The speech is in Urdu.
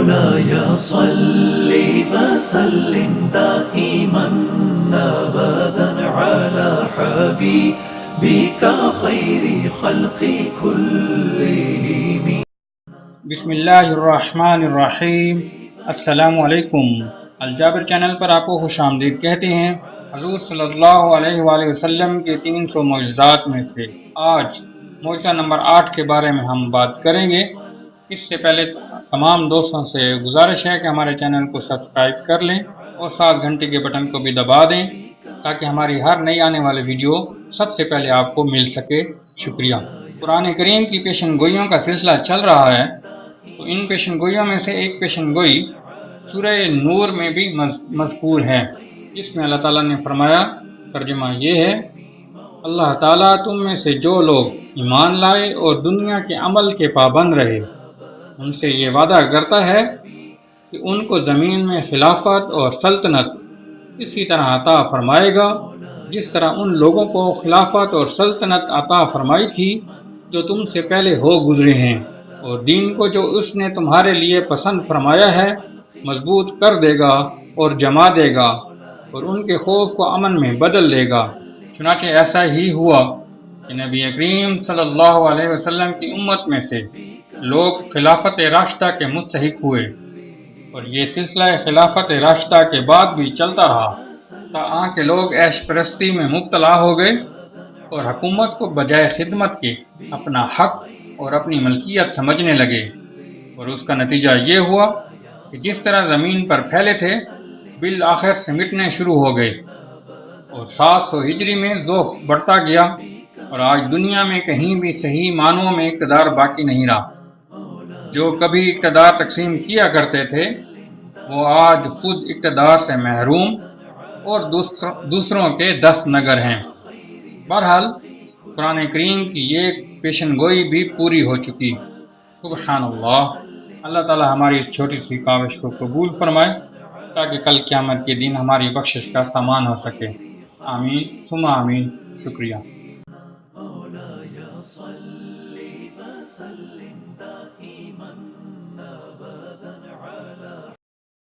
مولاي صل وسلم دائما أبدا على حبيبك خير خلق كلهم. بسم اللہ الرحمن الرحیم۔ السلام علیکم۔ الجابر چینل پر آپ کو خوش آمدید کہتے ہیں۔ حضور صلی اللہ علیہ وآلہ وسلم کے 300 معجزات میں سے آج معجزہ نمبر 8 کے بارے میں ہم بات کریں گے۔ اس سے پہلے تمام دوستوں سے گزارش ہے کہ ہمارے چینل کو سبسکرائب کر لیں اور ساتھ گھنٹی کے بٹن کو بھی دبا دیں تاکہ ہماری ہر نئی آنے والی ویڈیو سب سے پہلے آپ کو مل سکے۔ شکریہ۔ قرآن کریم کی پیشن گوئیوں کا سلسلہ چل رہا ہے، تو ان پیشن گوئیوں میں سے ایک پیشن گوئی سورہ نور میں بھی مذکور ہے، جس میں اللہ تعالیٰ نے فرمایا، ترجمہ یہ ہے، اللہ تعالیٰ تم میں سے جو لوگ ایمان لائے اور دنیا کے عمل کے پابند رہے، ان سے یہ وعدہ کرتا ہے کہ ان کو زمین میں خلافت اور سلطنت اسی طرح عطا فرمائے گا جس طرح ان لوگوں کو خلافت اور سلطنت عطا فرمائی تھی جو تم سے پہلے ہو گزرے ہیں، اور دین کو جو اس نے تمہارے لیے پسند فرمایا ہے مضبوط کر دے گا اور جما دے گا، اور ان کے خوف کو امن میں بدل دے گا۔ چنانچہ ایسا ہی ہوا کہ نبی کریم صلی اللہ علیہ وسلم کی امت میں سے لوگ خلافت راشدہ کے مستحق ہوئے، اور یہ سلسلہ خلافت راشدہ کے بعد بھی چلتا رہا تاکہ کہ لوگ عیش پرستی میں مبتلا ہو گئے اور حکومت کو بجائے خدمت کے اپنا حق اور اپنی ملکیت سمجھنے لگے، اور اس کا نتیجہ یہ ہوا کہ جس طرح زمین پر پھیلے تھے بالآخر سمٹنے شروع ہو گئے، اور 700 ہجری میں ضعف بڑھتا گیا، اور آج دنیا میں کہیں بھی صحیح معنوں میں اقتدار باقی نہیں رہا۔ جو کبھی اقتدار تقسیم کیا کرتے تھے وہ آج خود اقتدار سے محروم اور دوسروں کے دست نگر ہیں۔ بہرحال قرآن کریم کی یہ پیشن گوئی بھی پوری ہو چکی۔ سبحان اللہ۔ اللہ تعالی ہماری اس چھوٹی سی کاوش کو قبول فرمائے تاکہ کل قیامت کے دن ہماری بخشش کا سامان ہو سکے۔ آمین ثم آمین۔ شکریہ۔ مولاي صل وسلم دائما